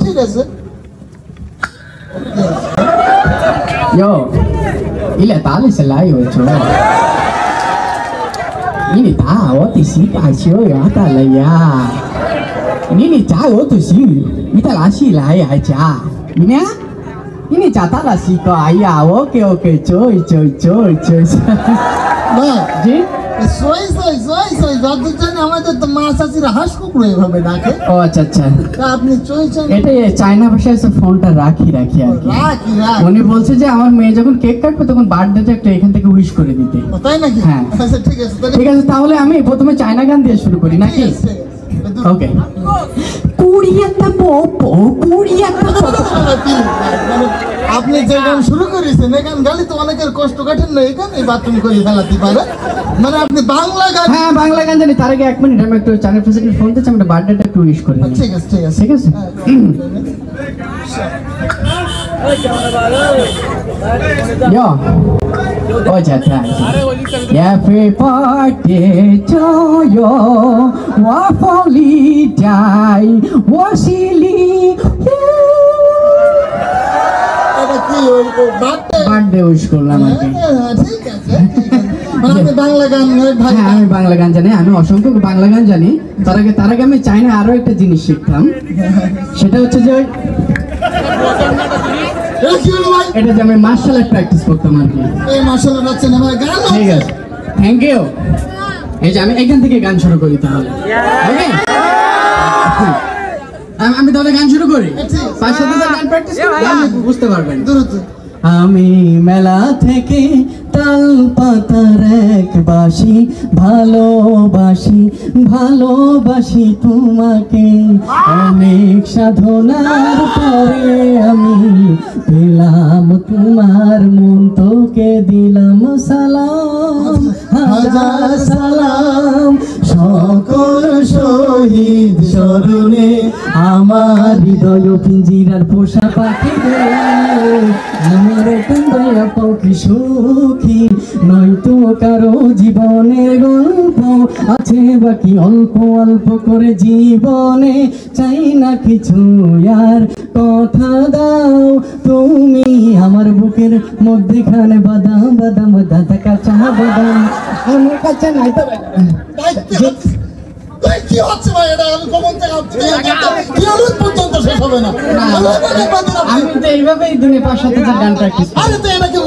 ঠিক আছে Yo, ile tali se lai ho cho. Ini tahu tu si pasio ya tak lah ya. Ini tahu tu si, kita lasi lai aja. Ini jatah lah si kau ayah. Oke, coy. না Ji? সই যতদিন জানি আমাদের তো মা চাচিরা হাঁস কুকুর এভাবে ডাকে Oh, আচ্ছা। তা আপনি চই এটা চায়না ভাষায় ফোনটা রাখি আর কি। রাখ উনি বলছে যে আমার মেয়ে যখন কেক কাটবে তখন বার্থডেটা একটা এখান থেকে উইশ করে দিতে। তাই নাকি হ্যাঁ। আচ্ছা ঠিক আছে ঠিক আছে তাহলে আমি প্রথমে চায়না গান দিয়ে শুরু করি নাকি? ওকে। কুড়িয়াটা পপো কুড়িয়াটা আপনি যে গান শুরু করেছেন এই গান গালি তো অনেকের কষ্ট কাটেন না এই গান এই বাথরুম করে ফেলাতে পারে মানে আপনি বাংলা গান হ্যাঁ বাংলা গান জানি তার আগে 1 মিনিট আমি একটু চ্যানেল প্রেসিডেন্ট ফোন দিচ্ছি আমরা বার্থডেটা একটু উইশ করে নিই। ঠিক আছে ঠিক আছে Yo. Oh jatah. Happy birthday to you. Wafoli dai. Wasili. এটা কি ওই বার্থডে উইশ করলাম আর কি। ঠিক আছে মানে আপনি বাংলা গান ভাই হ্যাঁ আমি বাংলা গান জানি আমি অসংখ্য বাংলা গান জানি তার আগে আমি চাইনা আরো একটা জিনিস শিখতাম সেটা হচ্ছে যে এটা যে আমি মার্শাল আর্ট প্র্যাকটিস করতাম আর কি। এই মার্শাল আর্ট আছে না ভাই গান ঠিক আছে থ্যাংক ইউ। এই যে আমি এখান থেকে গান শুরু করি তাহলে ওকে আমি তাহলে গান শুরু করি 5-7 গান প্র্যাকটিস করি বুঝতে পারবেন। আমি মেলা থেকে তাল পাতার এক বাসি ভালোবাসি তোমাকে অনেক সাধনার পরে আমি পেলাম তোমার মন তোকে দিলাম সালাম হাজার সালাম সকল শহীদ স্মরণে আমার হৃদয় পিঞ্জিরার পোষা পাখি আমার দয়া পাখি সুখী নয়তো কারো জীবনের গল্প আছে বাকি অল্প করে জীবনে চাই না কিছু আর কথা দাও তুমি আমার বুকের মধ্যেখানে বাদাম দাদা কাঁচা বাদাম আমার কাছে নাই তো কি হচ্ছে ভাই এটা আমি কমন থেকে কি পর্যন্ত শেষ হবে না আমি তো এইভাবেই দিনে 5-7 গান প্র্যাকটিস করি। আরে তো এটা কি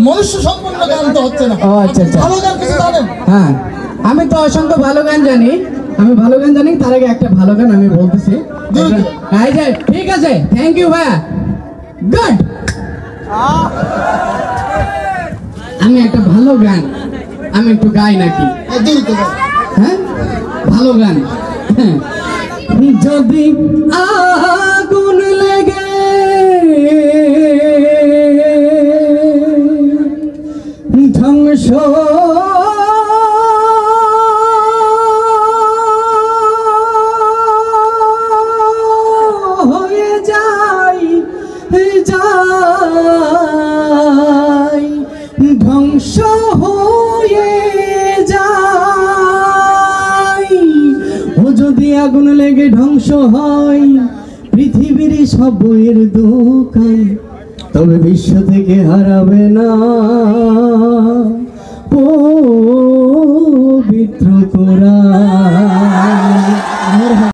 মনুষ্য সম্পন্ন গান তো হচ্ছে না। ও আচ্ছা ভালো গান কিছু জানেন? হ্যাঁ আমি তো অসংখ্য ভালো গান জানি তার আগে একটা ভালো গান আমি বলতেছি এই যে ঠিক আছে থ্যাংক ইউ ভাইয়া গুড। আমি একটা ভালো গান আমি একটু গাই নাকি? হ্যাঁ ভালো গান যদি আগুন লেগে ধ্বংস হয়ে যায় ধ্বংস হয়ে যায় ও যদি আগুন লেগে ধ্বংস হয় পৃথিবীর সব বইয়ের দোকান তবে বিশ্ব থেকে হারাবে না পবিত্র কোরআন।